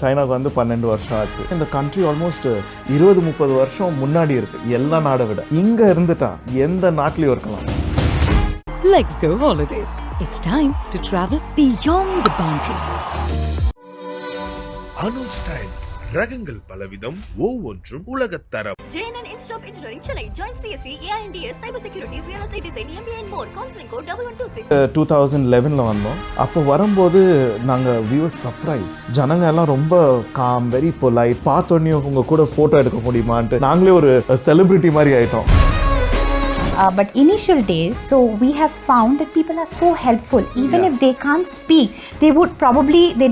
சைனாக்கு வந்து 12 வருஷம் ஆச்சு. இந்த கண்ட்ரி ஆல்மோஸ்ட் 20-30 வருஷம் முன்னாடி இருக்கு எல்லா நாடை விட. இங்க இருந்துட்டா எந்த நாட்டிலையும் இருக்கலாம். Legsgo Holidays. It's time to travel beyond the boundaries. Anuj styles ரகங்கள் பலவிதம், ஒவ்வொன்றும் உலகத்தரம். J.N.N.I.E Institute of Engineering, Chennai. Join CSE, AICTE, Cyber Security, VLSI Design, MBA and more. Counseling code 1126. 2011 வந்தோம். அப்போ வரும்போது நாங்கள் we were surprised. ஜனங்க எல்லாம் ரொம்ப காம், வெரி பொலைட். பார்த்தோன்னே உங்க கூட ஃபோட்டோ எடுக்க முடியுமான்ட்டு நாங்களே ஒரு செலிபிரிட்டி மாதிரி ஆயிட்டோம். But initial days, so we have found that people are so helpful. Even if they can't speak, they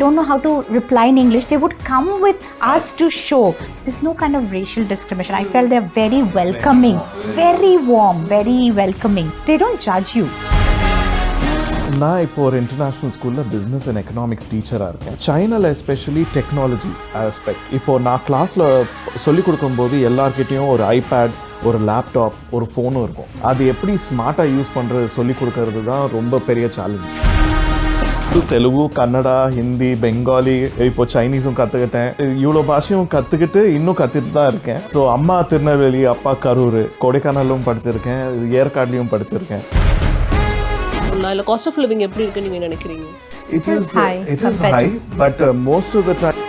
don't know how to reply in English. They would come with us to show. There's no kind of racial discrimination. I felt they're very welcoming, very warm, very welcoming. They don't judge you. நான் இப்போ ஒரு international ஸ்கூலில் business and economics டீச்சராக இருக்கேன். சைனாவில் especially technology aspect. இப்போது நான் கிளாஸில் சொல்லிக் கொடுக்கும்போது எல்லார்கிட்டையும் ஒரு ஐபேட், ஒரு லேப்டாப், ஒரு ஃபோனும் இருக்கும். அது எப்படி ஸ்மார்ட்டாக யூஸ் பண்ணுறது சொல்லிக் கொடுக்கறது தான் ரொம்ப பெரிய சேலஞ்ச். தெலுங்கு, கன்னடா, ஹிந்தி, பெங்காலி, இப்போ சைனீஸும் கற்றுக்கிட்டேன். இவ்வளோ பாஷையும் கற்றுக்கிட்டு இன்னும் கற்றுட்டு தான் இருக்கேன். ஸோ அம்மா திருநெல்வேலி, அப்பா கரூர், கொடைக்கானலும் படிச்சிருக்கேன், ஏற்காட்லையும் படிச்சிருக்கேன். இல்லை காஸ்ட் ஆஃப் லிவிங் எப்படி இருக்குன்னு நீங்கள் நினைக்கிறீங்க? It is high, but most of the time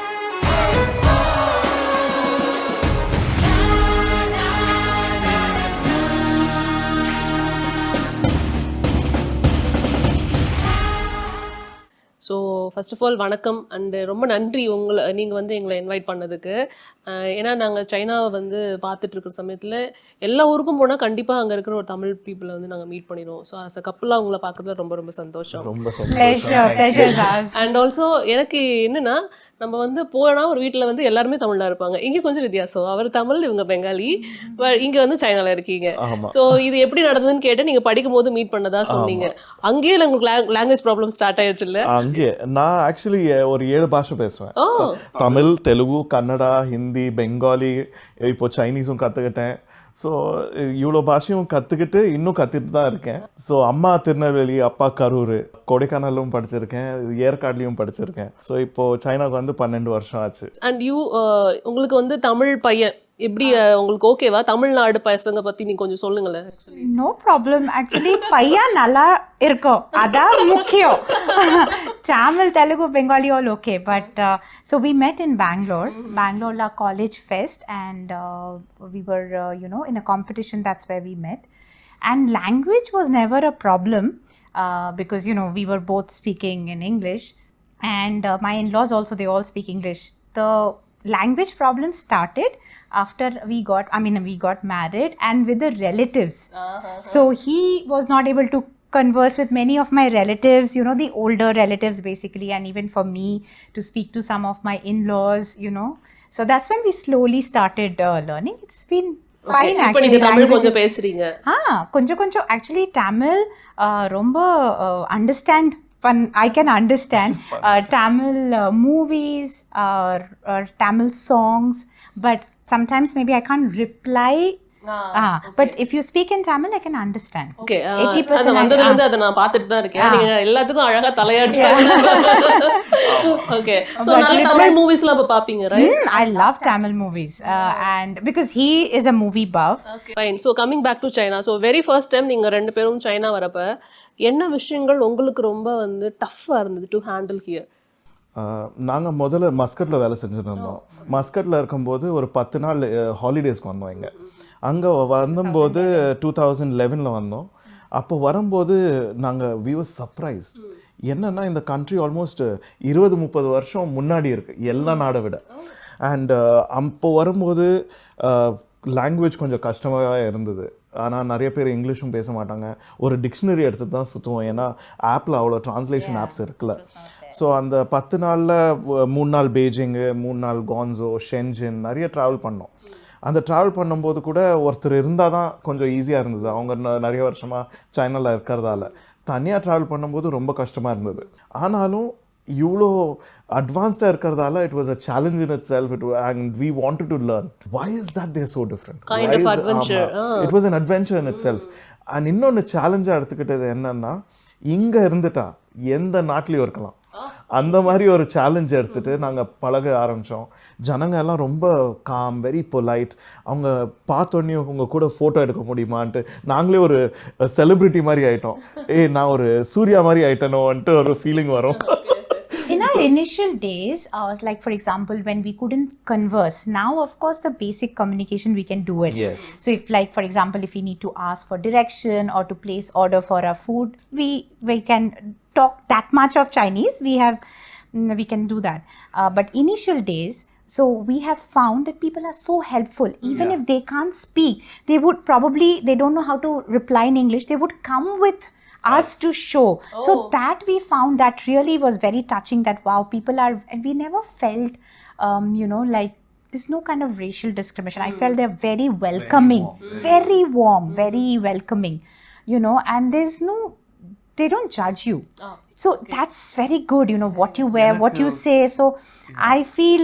so first of all வணக்கம் அண்டு ரொம்ப நன்றி நீங்கள் வந்து எங்களை இன்வைட் பண்ணதுக்கு. ஏன்னா நாங்கள் சைனாவை வந்து பார்த்துட்டு இருக்கிற சமயத்தில் எல்லா ஊருக்கும் போனால் கண்டிப்பாக அங்கே இருக்கிற ஒரு தமிழ் பீப்புளை வந்து நாங்கள் மீட் பண்ணிடுவோம். ஸோ ஆஸ் அ கப்பலாக அவங்கள பார்க்கறதுல ரொம்ப ரொம்ப சந்தோஷம். அண்ட் ஆல்சோ எனக்கு என்னென்னா நம்ம வந்து போனால் ஒரு வீட்டில் வந்து எல்லாருமே தமிழில் இருப்பாங்க. இங்கே கொஞ்சம் வித்தியாசம். அவர் தமிழ், இவங்க பெங்காலி, இங்கே வந்து சைனாவில் இருக்கீங்க. ஸோ இது எப்படி நடந்ததுன்னு கேட்டு நீங்கள் படிக்கும் போது மீட் பண்ணதா சொன்னீங்க. அங்கேயே உங்களுக்கு லாங்குவேஜ் ப்ராப்ளம் ஸ்டார்ட் ஆயிடுச்சு இல்லை? அங்கே நான் ஆக்சுவலி ஒரு 7 பாஷை பேசுவேன். தமிழ், தெலுங்கு, கன்னடா, ஹிந்தி, பெங்காலி, இப்போ சைனீஸும் கற்றுக்கிட்டேன். ஸோ இவ்வளோ பாஷையும் கற்றுக்கிட்டு இன்னும் கற்றுட்டு தான் இருக்கேன். ஸோ அம்மா திருநெல்வேலி, அப்பா கரூர், கொடைக்கானலும் படிச்சிருக்கேன், ஏற்காட்லையும் படிச்சிருக்கேன். ஸோ இப்போது சைனாவுக்கு வந்து 12 வருஷம் ஆச்சு. அண்ட் உங்களுக்கு வந்து தமிழ் பையன் எப்படி உங்களுக்கு ஓகேவா? தமிழ்நாடு பசங்க பற்றி நீங்கள் கொஞ்சம் சொல்லுங்களேன். No problem. Actually பையன் நல்லா இருக்கும், அதான் முக்கியம். Tamil, Telugu, Bengali all okay. But so we met in Bangalore la college fest, and we were in a competition. That's where we met. And language was never a problem because we were both speaking in English, and my in-laws also, they all speak English. The language problem started after we got married and with the relatives. So he was not able to converse with many of my relatives, the older relatives basically, and even for me to speak to some of my in-laws, so that's when we slowly started learning. It's been fine actually. நீங்க தமிழ் கொஞ்சம் பேசுறீங்க? கொஞ்சம் actually Tamil ரொம்ப understand. I can understand Tamil movies or Tamil songs, but sometimes maybe I can't reply. Okay. But if you speak in Tamil, I can understand. Okay. 80% வந்ததுல இருந்து அத நான் பார்த்துட்டு தான் இருக்கேன். நீங்க எல்லாத்துக்கும் அழகா தலையாட்டுறீங்க. Okay. So நல்ல தமிழ் மூவிஸ்லாம் அப்ப பாப்பீங்க, right? I love Tamil movies and because he is a movie buff. Okay. Fine. So coming back to China. So very first time நீங்க ரெண்டு பேரும் சைனா வரப்ப என்ன விஷயங்கள் உங்களுக்கு ரொம்ப வந்து டஃப்பா இருந்தது டு ஹேண்டில் ஹியர்? நாங்கள் முதல்ல மஸ்கட்டில் வேலை செஞ்சுருந்தோம். மஸ்கட்டில் இருக்கும்போது ஒரு 10 நாள் ஹாலிடேஸ்க்கு வந்தோம். அங்கே வந்தபோது 2011 வந்தோம். அப்போ வரும்போது நாங்கள் we were surprised. என்னென்னா இந்த கண்ட்ரி ஆல்மோஸ்ட் 20-30 வருஷம் முன்னாடி இருக்குது எல்லா நாடை விட. அண்ட் அப்போ வரும்போது லாங்குவேஜ் கொஞ்சம் கஷ்டமாக இருந்தது. ஆனால் நிறைய பேர் இங்கிலீஷும் பேச மாட்டாங்க. ஒரு டிக்ஷனரி எடுத்து தான் சுற்றுவோம், ஏன்னா ஆப்பில் அவ்வளோ ட்ரான்ஸ்லேஷன் ஆப்ஸ் இருக்குல்ல. ஸோ அந்த 10 நாளில் 3 நாள் பெய்ஜிங்கு, 3 நாள் கான்சோ, ஷென்ஜின் நிறைய ட்ராவல் பண்ணோம். அந்த ட்ராவல் பண்ணும்போது கூட ஒருத்தர் இருந்தால் தான் கொஞ்சம் ஈஸியாக இருந்தது. அவங்க நிறைய வருஷமாக சைனாவில் இருக்கிறதால தனியாக ட்ராவல் பண்ணும்போது ரொம்ப கஷ்டமாக இருந்தது. ஆனாலும் இவ்வளோ அட்வான்ஸ்டாக இருக்கிறதால it was a challenge in itself, and we wanted to learn why is that they're so different, kind of adventure. It was an adventure in itself. And இன்னொன்று சேலஞ்சாக எடுத்துக்கிட்டது என்னன்னா, இங்கே இருந்துட்டா எந்த நாட்டிலையும் இருக்கலாம். அந்த மாதிரி ஒரு சேலஞ்ச் எடுத்துகிட்டு நாங்கள் பழக ஆரம்பித்தோம். ஜனங்க எல்லாம் ரொம்ப காம், வெரி பொலைட். அவங்க பார்த்தோன்னே உங்கள் கூட ஃபோட்டோ எடுக்க முடியுமான்ட்டு நாங்களே ஒரு செலிப்ரிட்டி மாதிரி ஆகிட்டோம். நான் ஒரு சூர்யா மாதிரி ஆகிட்டேனோன்ட்டு ஒரு ஃபீலிங் வரும். In our initial days, like for example, when we couldn't converse, now of course the basic communication we can do it. Yes. So if like for example, if we need to ask for direction or to place order for our food, we can talk that much of Chinese. We can do that. But initial days, so we have found that people are so helpful. Even if they can't speak, they don't know how to reply in English. They would come with us to show. So that we found that really was very touching, that wow, people are, and we never felt like there's no kind of racial discrimination. I felt they're very welcoming, very warm, very welcoming, and they don't judge you. So that's very good, what you wear, what you say. So I feel,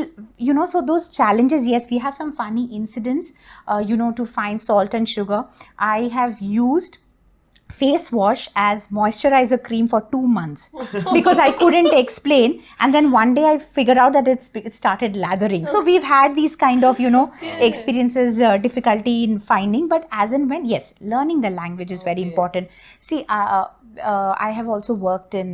so those challenges, yes, we have some funny incidents, to find salt and sugar. I have used face wash as moisturizer cream for 2 months because I couldn't explain, and then one day I figured out that it started lathering. So we've had these kind of experiences, difficulty in finding, but as and when, yes, learning the language is very important. See, I have also worked in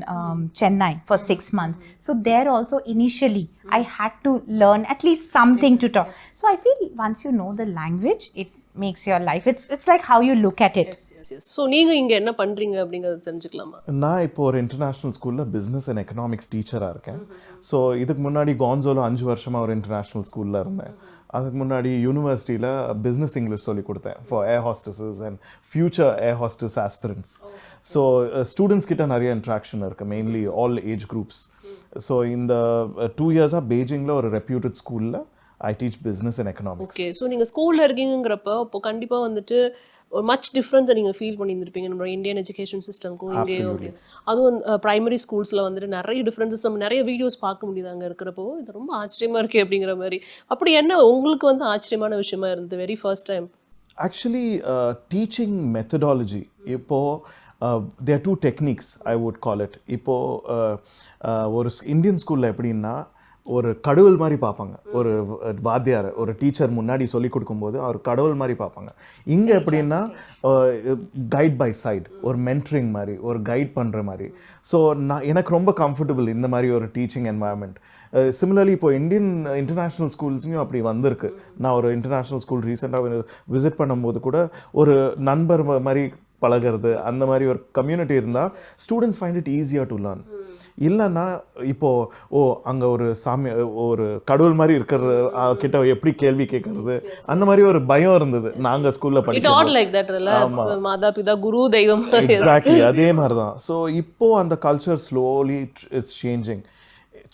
Chennai for 6 months, so there also initially I had to learn at least something to talk. So I feel once you know the language, it makes your life, it's like how you look at it. So நீங்கள் இங்கே என்ன பண்ணுறீங்க அப்படிங்கிறத தெரிஞ்சுக்கலாமா? நான் இப்போ ஒரு international ஸ்கூலில் பிஸ்னஸ் அண்ட் எக்கனாமிக்ஸ் டீச்சராக இருக்கேன். ஸோ இதுக்கு முன்னாடி கான்சோவில் 5 வருஷமாக ஒரு இன்டர்நேஷ்னல் ஸ்கூலில் இருந்தேன். அதுக்கு முன்னாடி யூனிவர்சிட்டியில் பிஸ்னஸ் இங்கிலீஷ் சொல்லி கொடுத்தேன் for air hostesses and future air hostess aspirants. So students கிட்ட நிறைய இன்ட்ராக்ஷன் இருக்குது, mainly all age groups. So இந்த 2 இயர்ஸாக பெய்ஜிங்கில் ஒரு ரெப்யூட்டட் ஸ்கூலில் I teach business and economics. Okay, so நீங்கள் ஸ்கூலில் இருக்கீங்கிறப்ப இப்போ கண்டிப்பாக வந்துட்டு ஒரு மச் டிஃப்ரென்ஸை நீங்கள் ஃபீல் பண்ணியிருந்திருப்பீங்க நம்ம இந்தியன் எஜுகேஷன் சிஸ்டம்க்கும் இங்கேயும் அப்படின்னு. அதுவும் ப்ரைமரி ஸ்கூல்ஸில் வந்துட்டு நிறைய டிஃப்ரென்சஸ் நம்ம நிறைய வீடியோஸ் பார்க்க முடியுது அங்கே இருக்கிறப்போ. இது ரொம்ப ஆச்சரியமாக இருக்குது அப்படிங்கிற மாதிரி. அப்படி என்ன உங்களுக்கு வந்து ஆச்சரியமான விஷயமா இருந்தது very first time? Actually, teaching methodology. இப்போது there are 2 techniques I would call it. இப்போது ஒரு இந்தியன் ஸ்கூலில் எப்படின்னா ஒரு கடவுள் மாதிரி பார்ப்பாங்க. ஒரு வாத்தியார், ஒரு டீச்சர் முன்னாடி சொல்லி கொடுக்கும்போது அவர் கடவுள் மாதிரி பார்ப்பாங்க. இங்கே எப்படின்னா கைட் பை சைட், ஒரு மென்டரிங் மாதிரி, ஒரு கைட் பண்ணுற மாதிரி. ஸோ எனக்கு ரொம்ப கம்ஃபர்டபுள் இந்த மாதிரி ஒரு டீச்சிங் என்வாயர்மெண்ட். சிமிலர்லி இப்போ இன்டர்நேஷ்னல் ஸ்கூல்ஸ்லையும் அப்படி வந்திருக்கு. நான் ஒரு இன்டர்நேஷ்னல் ஸ்கூல் ரீசெண்டாக விசிட் பண்ணும்போது கூட ஒரு நண்பர் மாதிரி பழகிறது, அந்த மாதிரி ஒரு கம்யூனிட்டி இருந்தால் students find it easier to learn. இல்லைன்னா இப்போது அங்கே ஒரு ஒரு கடவுள் மாதிரி இருக்கிற கிட்ட எப்படி கேள்வி கேட்கறது, அந்த மாதிரி ஒரு பயம் இருந்தது நாங்கள் ஸ்கூலில் படிக்கிறோம். எக்ஸாக்ட்லி அதே மாதிரி தான். ஸோ இப்போது அந்த கல்ச்சர் ஸ்லோலி இட்ஸ் சேஞ்சிங்.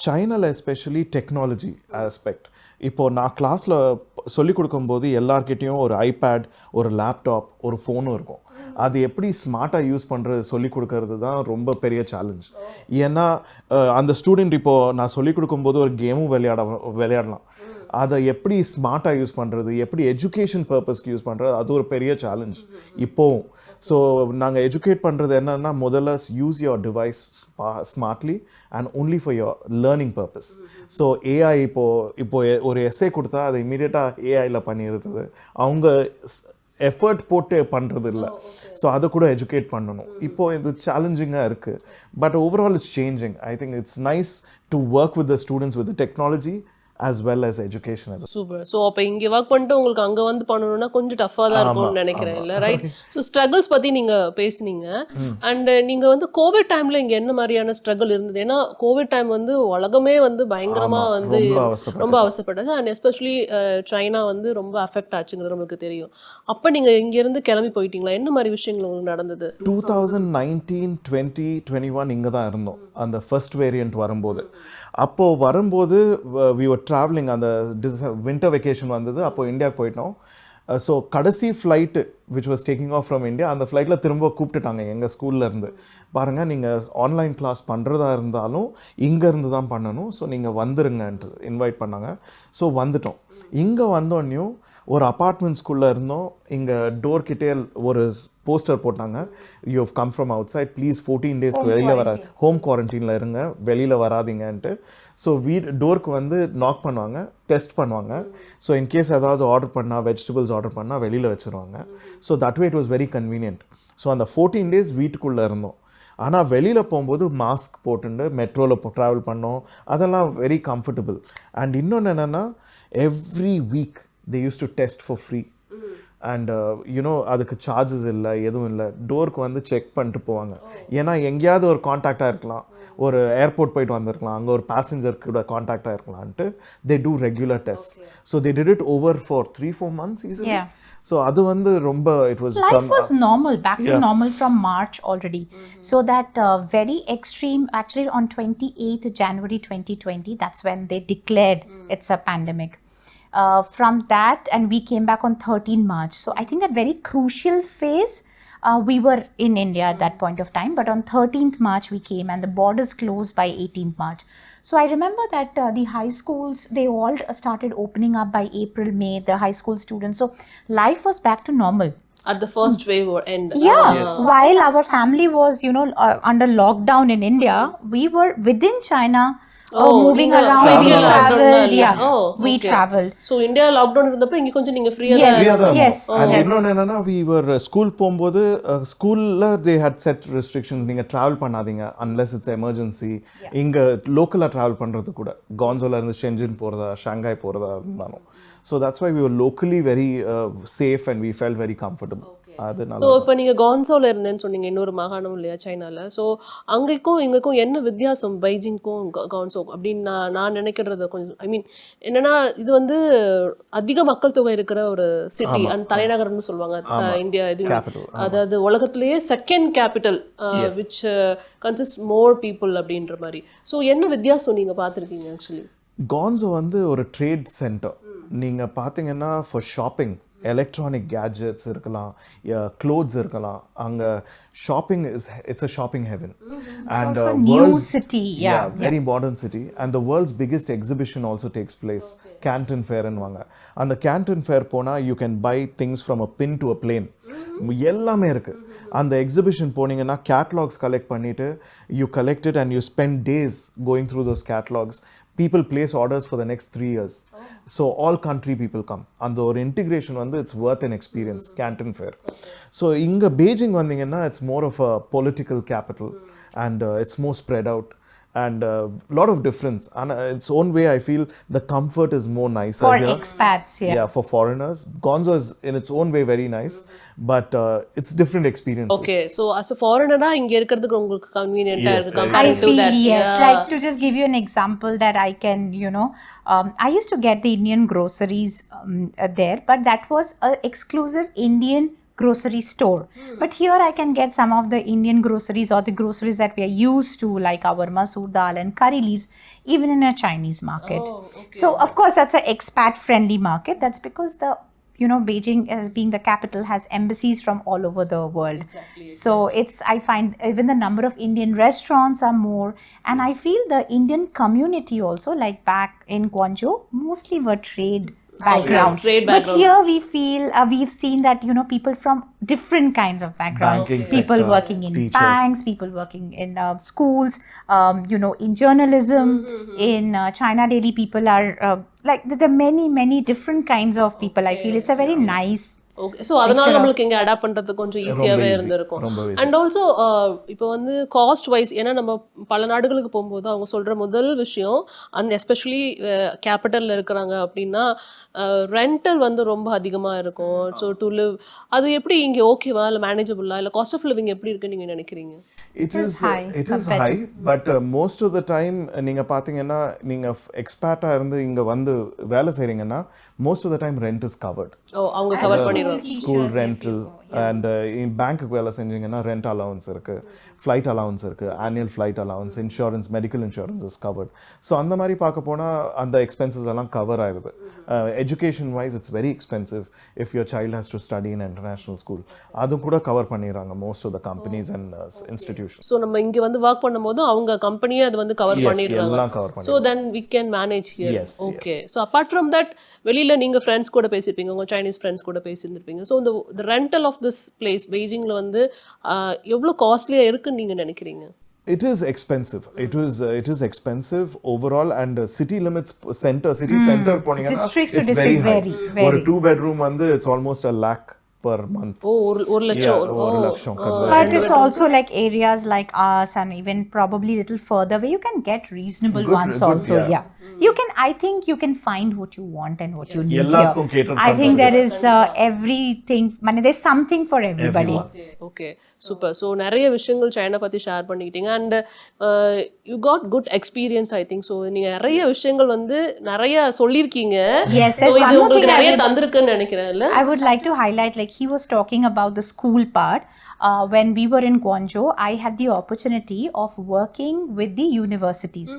சைனாவில் எஸ்பெஷலி டெக்னாலஜி ஆஸ்பெக்ட். இப்போது நான் கிளாஸில் சொல்லிக் கொடுக்கும்போது எல்லார்கிட்டேயும் ஒரு ஐபேட், ஒரு லேப்டாப், ஒரு ஃபோனும் இருக்கும். அது எப்படி ஸ்மார்ட்டாக யூஸ் பண்ணுறது சொல்லிக் கொடுக்கறது தான் ரொம்ப பெரிய சேலஞ்ச். ஏன்னா அந்த ஸ்டூடெண்ட் இப்போது நான் சொல்லிக் கொடுக்கும்போது ஒரு கேமும் விளையாடலாம். அதை எப்படி ஸ்மார்ட்டாக யூஸ் பண்ணுறது, எப்படி எஜுகேஷன் பர்பஸ்க்கு யூஸ் பண்ணுறது, அது ஒரு பெரிய சேலஞ்ச் இப்போவும். ஸோ நாங்கள் எஜுகேட் பண்ணுறது என்னென்னா, முதல்ல use your device smartly and only for your learning purpose. So AI இப்போது ஒரு எஸ்ஸே கொடுத்தா அதை இமீடியட்டாக ஏஐயில் பண்ணிடுறது, அவங்க எஃபர்ட் போட்டு பண்ணுறது இல்லை. ஸோ அதை கூட எஜுகேட் பண்ணணும். இப்போது இது சேலஞ்சிங்காக இருக்குது. But overall it's changing. I think it's nice to work with the students with technology as well as education. Super. So அப்போ இங்கே ஒர்க் பண்ணிட்டு உங்களுக்கு அங்கே வந்து பண்ணணும்னா கொஞ்சம் டஃப்பாக தான் இருக்கும்னு நினைக்கிறேன், இல்லை? ரைட். ஸோ ஸ்ட்ரகிள்ஸ் பற்றி நீங்கள் பேசுனீங்க. அண்ட் நீங்கள் வந்து கோவிட் டைமில் இங்கே என்ன மாதிரியான ஸ்ட்ரகிள் இருந்தது? ஏன்னா கோவிட் டைம் வந்து உலகமே வந்து பயங்கரமாக வந்து ரொம்ப அவசரப்பட்டது. அண்ட் எஸ்பெஷலி சைனா வந்து ரொம்ப அஃபெக்ட் ஆச்சுங்கிறது நம்மளுக்கு தெரியும். அப்போ நீங்கள் இங்கேருந்து கிளம்பி போயிட்டீங்களா? என்ன மாதிரி விஷயங்கள் உங்களுக்கு நடந்தது? 2019, 20, 21 இங்கே தான் இருந்தோம் அந்த ஃபர்ஸ்ட் வேரியண்ட் வரும்போது. அப்போது வரும்போது we were traveling, அந்த வின்டர் வெக்கேஷன் வந்தது. அப்போது இந்தியாவுக்கு போயிட்டோம். ஸோ கடைசி flight which was taking off from India, அந்த ஃப்ளைட்டில் திரும்ப கூப்பிட்டுட்டாங்க எங்கள் ஸ்கூல்லேருந்து. பாருங்கள், நீங்கள் ஆன்லைன் கிளாஸ் பண்ணுறதா இருந்தாலும் இங்கேருந்து தான் பண்ணணும், ஸோ நீங்கள் வந்துருங்கன்ட்டு இன்வைட் பண்ணாங்க. ஸோ வந்துட்டோம். இங்கே வந்தோடனையும் ஒரு அப்பார்ட்மெண்ட் ஸ்கூலில் இருந்தோம். இங்கே டோர்கிட்டே ஒரு போஸ்டர் போட்டாங்க, you have come from outside, please 14 டேஸ்க்கு வெளியில் வர ஹோம் குவாரண்டைனில் இருங்க, வெளியில் வராதிங்கன்ட்டு. ஸோ டோருக்கு வந்து நாக் பண்ணுவாங்க, டெஸ்ட் பண்ணுவாங்க. ஸோ இன்கேஸ் ஏதாவது ஆர்டர் பண்ணால், வெஜிடபிள்ஸ் ஆர்டர் பண்ணால் வெளியில் வச்சுருவாங்க. So that way it was very convenient. So அந்த 14 டேஸ் வீட்டுக்குள்ளே இருந்தோம். ஆனால் வெளியில் போகும்போது மாஸ்க் போட்டுட்டு மெட்ரோவில் ட்ராவல் பண்ணோம், அதெல்லாம் வெரி கம்ஃபர்டபுள். அண்ட் இன்னொன்று என்னென்னா, every week they use to test for free. And you know அதுக்கு சார்ஜஸ் இல்லை, எதுவும் இல்லை. டோருக்கு வந்து செக் பண்ணிட்டு போவாங்க. ஏன்னா எங்கேயாவது ஒரு காண்டாக்டாக இருக்கலாம், ஒரு ஏர்போர்ட் போயிட்டு வந்திருக்கலாம், அங்கே ஒரு பேசஞ்சர் கூட காண்டாக்டாக இருக்கலான்ட்டு they do regular test. So they did it over for 3-4 months easily. So அது வந்து ரொம்ப it was life was normal, back to normal from March already. So that very extreme, actually on 28th January 2020, that's when they declared it's a pandemic. From that, and we came back on 13 March. So I think that very crucial phase, we were in India at that point of time, but on 13th March we came and the borders closed by 18th March. So I remember that the high schools, they all started opening up by April, May, the high school students. So life was back to normal. At the first wave or end. While our family was, under lockdown in India, we were within China. Moving around, we traveled. We traveled. So India lockdown இருந்தப்ப இங்க கொஞ்சம் நீங்க ஃப்ரீயா தான். Yes. And இன்னொன்று என்னன்னா, we were school போகும்போது ஸ்கூலில் they had set restrictions. நீங்கள் ட்ராவல் பண்ணாதீங்க unless it's emergency. இங்கே லோக்கலாக ட்ராவல் பண்ணுறது கூட கான்சோல இருந்து ஷென்ஜின் போகிறதா, ஷாங்காய் போகிறதா இருந்தாலும். So that's why we were locally very safe and we felt very comfortable. So இப்போ நீங்கள் கான்சோவில் இருந்தேன்னு சொன்னீங்க, இன்னொரு மாகாணம் இல்லையா சைனாவில். ஸோ அங்கேக்கும் இங்கேக்கும் என்ன வித்தியாசம் பைஜிங்க்கும் கான்சோ அப்படின்னு நான் நினைக்கிறது கொஞ்சம், ஐ மீன் என்னன்னா, இது வந்து அதிக மக்கள் தொகை இருக்கிற ஒரு சிட்டி அண்ட் தலைநகரம்னு சொல்லுவாங்க இந்தியா. இது அதாவது உலகத்திலேயே second capital which consist more people அப்படின்ற மாதிரி. ஸோ என்ன வித்தியாசம் நீங்கள் பார்த்துருக்கீங்க? ஆக்சுவலி கான்சோ வந்து ஒரு ட்ரேட் சென்டர். நீங்கள் பார்த்தீங்கன்னா ஃபார் ஷாப்பிங், எலக்ட்ரானிக் கேட்ஜெட்ஸ் இருக்கலாம், க்ளோத்ஸ் இருக்கலாம். அங்கே shopping it's a shopping heaven. And new city, very modern city. And the world's biggest exhibition also takes place, Canton Fair ன்னுவாங்க. அந்த Canton Fair போனால் you can buy things from a pin to a plane. எல்லாமே இருக்கு. அந்த exhibition போனீங்கன்னா catalogues collect பண்ணிட்டு you collect it and you spend days going through those catalogs. People place orders for the next 3 years. So all country people come. And the integration வந்து it's worth an experience, Canton Fair. So இங்க Beijing வந்தீங்கன்னா it's more of a political capital and it's more spread out. And lot of difference. And its own way, I feel the comfort is more nicer for here. expats. For foreigners. Gonzo is in its own way very nice, but it's different experiences. Okay, so as a foreigner, இங்க இருக்கிறதுக்கு உங்களுக்கு கன்வீனியன்ட்டா இருக்கு compared I to feel, that. Like to just give you an example that I can, I used to get the Indian groceries there, but that was an exclusive Indian grocery store. But here I can get some of the Indian groceries or the groceries that we are used to, like our masoor dal and curry leaves, even in a Chinese market. So of course that's an expat friendly market. That's because the Beijing, as being the capital, has embassies from all over the world. So I find even the number of Indian restaurants are more, and I feel the Indian community also, like back in Guangzhou, mostly were trade background. But here we feel we've seen that people from different kinds of backgrounds, people working in teachers, banks, people working in schools, in journalism, in China Daily, people are like there are many different kinds of people. I feel it's a very nice. Okay, so அதனால நம்மளுக்கு இங்கே adapt பண்ணுறது கொஞ்சம் ஈஸியாகவே இருந்திருக்கும். And also இப்போ வந்து cost wise, ஏன்னா நம்ம பல நாடுகளுக்கு போகும்போது அவங்க சொல்கிற முதல் விஷயம், அண்ட் எஸ்பெஷலி கேபிட்டலில் இருக்கிறாங்க அப்படின்னா ரெண்டல் வந்து ரொம்ப அதிகமாக இருக்கும். ஸோ டு லிவ் அது எப்படி இங்கே ஓகேவா இல்லை மேனேஜபிளா, இல்லை காஸ்ட் ஆஃப் லிவிங் எப்படி இருக்குன்னு நீங்கள் நினைக்கிறீங்க? It is high, but most of the time நீங்க பாத்தீங்கன்னா, நீங்க எக்ஸ்பேட்டா இருந்து இங்க வந்து வேலை செய்றீங்கன்னா most of the time rent is covered. அவங்க கவர் பண்ணிடுவாங்க. School rental and பேங்க்குக்கு வேலை செஞ்சீங்கன்னா rent allowance இருக்கு, flight allowance இருக்கு, annual flight allowance, insurance, medical insurance is covered. So அந்த மாதிரி பார்க்க போனா அந்த expenses எல்லாம் கவர் ஆயிருது. Education wise it's very expensive if your child has to study in an international school. அது கூட கவர் பண்ணிடுறாங்க most of the companies and institutions. So நம்ம இங்க வந்து வர்க் பண்ணும்போது அவங்க கம்பெனியே அது வந்து கவர் பண்ணிடுறாங்க. எல்லாம் கவர் பண்ணி. So then we can manage here. Okay. So apart from that, வெளியில நீங்க ஃப்ரெண்ட்ஸ் கூட பேசிருப்பீங்க, உங்க சைனீஸ் ஃப்ரெண்ட்ஸ் கூட பேசியிருந்திருப்பீங்க. So the rental of this place பெய்ஜிங்ல வந்து எவ்வளவு காஸ்ட்லியா இருக்குன்னு நீங்க நினைக்கிறீங்க? It is expensive. It is expensive overall, and city limits city center poningana Districts to it's very district high. vary. Or a 2-bedroom vandu it's almost 1 lakh per month. ஓ ஒரு லட்சம். Yeah, ஒரு லட்சம் conversion. But it's also like areas like us and even probably a little further where you can get reasonable ones also. Yeah. You can, I think you can find what you want and what you need எல்லாருக்கும் here. cater I think பண்றது. there is everything, there's something for everybody. Okay super. So நிறைய விஷயங்கள் China பற்றி share பண்ணிக்கிட்டீங்க and you got good experience I think. So நீங்கள் நிறைய விஷயங்கள் வந்து நிறைய சொல்லியிருக்கீங்க. Yes, ஸோ there's one இது more உங்களுக்கு thing I நிறைய would- தந்திருக்குன்னு நினைக்கிறேன் இல்லை? I would like to highlight, like he was talking about the school part. When we were in Guangzhou, I had the opportunity of working with the universities.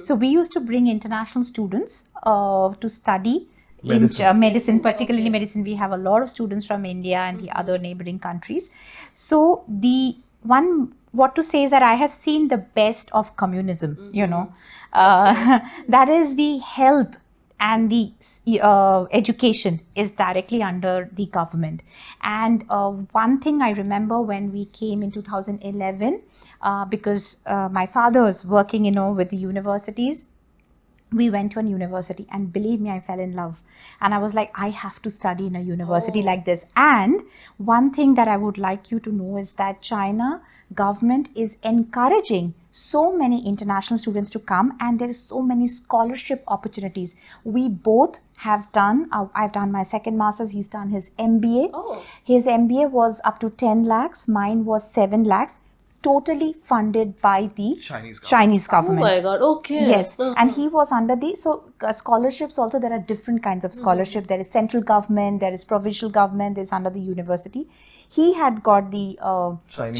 So we used to bring international students to study medicine, particularly medicine. We have a lot of students from India and the other neighboring countries. So the one, what to say is that I have seen the best of communism, you know. That is the health and the education is directly under the government. And one thing I remember when we came in 2011, because my father was working, you know, with the universities, we went to a university and believe me, I fell in love. And I was like, I have to study in a university like this. And one thing that I would like you to know is that China government is encouraging so many international students to come, and there is so many scholarship opportunities. We both have done, I've done my second master's, he's done his MBA. His MBA was up to 10 lakhs, mine was 7 lakhs, totally funded by the Chinese Oh government. my god, okay. Yes, and he was under the, so scholarships also, there are different kinds of scholarship. There is central government, there is provincial government, there's under the university. He had got the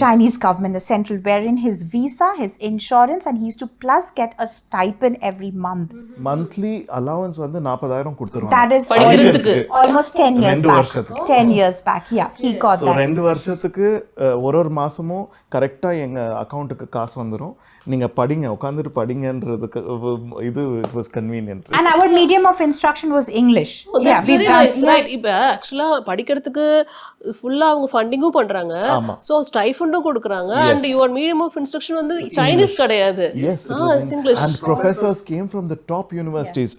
Chinese government, the central, wherein his visa, his insurance, and he used to plus get a stipend every month. Monthly allowance வந்து 40,000 கொடுத்துருவாங்க. That is படிக்கிறதுக்கு. almost 10 years ரெண்டு back. வருஷத்துக்கு. 10 years back, yeah, he got so that. 2 வருஷத்துக்கு ஒரு மாசமும் கரெக்டாக எங்கள் அக்கௌண்ட்டுக்கு காசு வந்துடும். நீங்கள் படிங்க, உட்காந்துட்டு படிங்கன்றதுக்கு இது it was convenient. And our medium of instruction was English. Oh, that's we've very done- nice, right? இப்போ ஆக்சுவலா படிக்கிறதுக்கு ஃபுல்லா அவங்க ஃபண்டிங்கும் பண்றாங்க. சோ ஸ்டைஃபண்டும் கொடுக்கறாங்க. and your medium of instruction வந்து சைனீஸ் கிடையாது. Yes, it was it's English. And professors came from the top universities,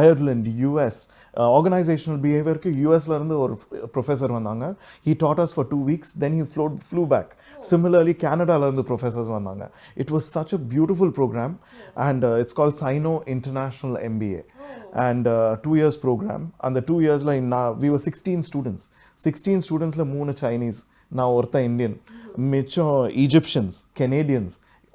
Ireland, US. Organizational behavior க்கு USல இருந்து ஒரு ப்ரொஃபஸர் வந்தாங்க. He taught us for 2 weeks, then he flew back. Similarly, Canadaல இருந்து professors வந்தாங்க. It was such a beautiful program, and it's called Sino International MBA. And 2 years program. And the 2 yearsல we were 16 students. 16 studentsல 3 Chinese, நான் ஒருத்தன் Indian, மிச்சம் Egyptians, Canadians,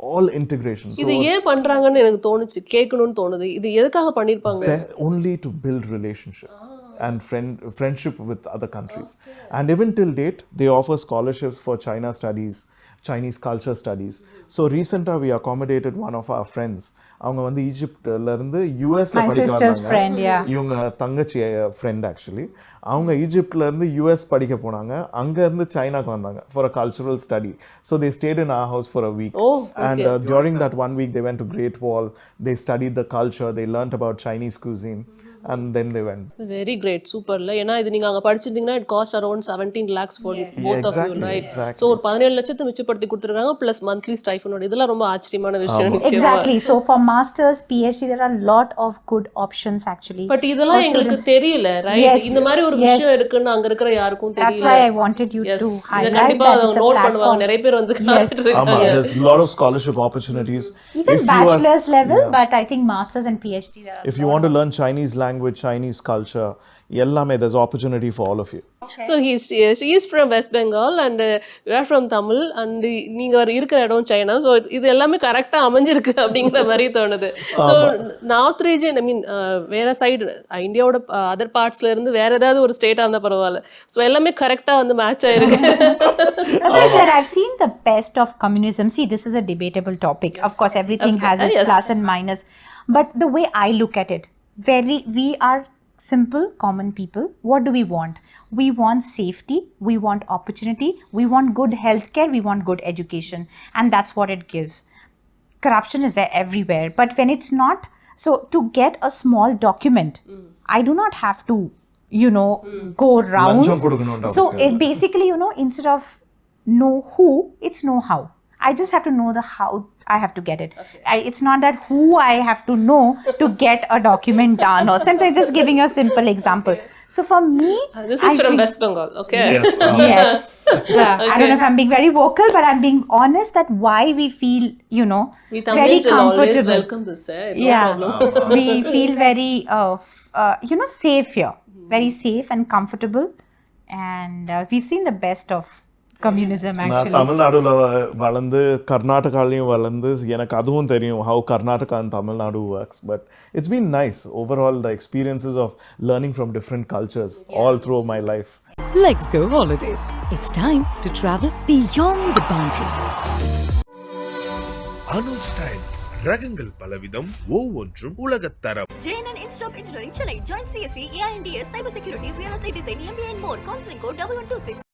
all integration. இது ஏன் பண்றாங்கன்னு எனக்கு தோணுச்சு, கேட்கணும்னு தோணுது. இது எதுக்காக பண்ணிருப்பாங்க? Only to build relationship and friendship with other countries. And even till date, they offer scholarships for China studies, Chinese culture studies. So recently we accommodated one of our friends. அவங்க வந்து ஈஜிப்ட்ல இருந்து யூஎஸ்ல படிக்க வந்தாங்க. இவங்க தங்கச்சி ஃப்ரெண்ட் ஆக்சுவலி. அவங்க ஈஜிப்ட்ல இருந்து யூஎஸ் படிக்க போனாங்க. அங்க இருந்து சைனாக்கு வந்தாங்க for a cultural study. So they stayed in our house for a week. And during that 1 week they went to Great Wall. They studied the culture. They learnt about Chinese cuisine. And then they went. Very great, superல. ஏன்னா இது நீங்க அங்க படிச்சிருந்தீங்கன்னா it cost around 17 lakhs for both of you, right? So ஒரு 17 லட்சத்தை மிச்சப்படுத்தி கொடுத்துருக்காங்க plus monthly stipend. இதெல்லாம் ரொம்ப ஆச்சரியமான விஷயம். Exactly. So for masters, PhD, there are a lot of good options actually. But இதெல்லாம் எங்களுக்கு தெரியல, right? இந்த மாதிரி ஒரு விஷயம் இருக்குன்னு அங்க இருக்கிற யாருக்கும் தெரியல. That's why I wanted you to highlight கண்டிப்பா that அவங்க it's a நோட் பண்ணுவாங்க. நிறைய பேர் வந்து காத்துட்டு இருக்காங்க. There's a lot of scholarship opportunities. Even bachelor's level, but I think masters and PhD there are. If you want to learn Chinese language, Chinese culture, எல்லாமே there's opportunity for all of you. So she is from West Bengal and you are from Tamil and நீங்க இருக்கிற இடம் China. So இது எல்லாமே கரெக்டா அமைஞ்சிருக்கு அப்படிங்கிற மாதிரி தோணுது. ஸோ நார்த் ரீஜன், ஐ மீன் வேற சைடு இந்தியாவோட அதர் பார்ட்ஸ்ல இருந்து வேற ஏதாவது ஒரு ஸ்டேட்டா இருந்தா பரவாயில்ல. ஸோ எல்லாமே கரெக்டா வந்து மேட்ச் ஆயிருக்கு. As I said, I've seen the best of communism. See, this is a debatable topic. Of course, everything has its plus and minus. But the way I look at it, we are simple, common people. What do we want? We want safety, we want opportunity, we want good healthcare, we want good education. And that's what it gives. Corruption is there everywhere. But when it's not, so to get a small document, I do not have to go rounds. லஞ்சம் கொடுக்கணும்ன்ற So அவசியம் it basically, instead of know who, it's know how. I just have to know the how I have to get it. It's not that who I have to know to get a document done or something. Just giving a simple example. So for me, This is from West Bengal, okay? Yes. yes. I don't know if I'm being very vocal, but I'm being honest that why we feel, We very Tamils will always comfortable. welcome this, no problem. We feel very, safe here. Very safe and comfortable. And we've seen the best of communism நான் actually. தமிழ்நாடுல வளர்ந்து கர்நாடகாலையும் வளர்ந்து எனக்கு அதுவும் தெரியும் how Karnataka and Tamil Nadu works, but it's been nice overall, the experiences of learning from different cultures all through my life. Legsgo Holidays. It's time to travel beyond the boundaries. Anuj styles ரகங்கள் பலவிதம் ஒவ்வொன்றும் உலகத்தரம். J.N.N.I.E Institute of Engineering, Chennai. Join CSE, AICTE, Cybersecurity, Real Estate Design, MBA and more. Counseling code 1126.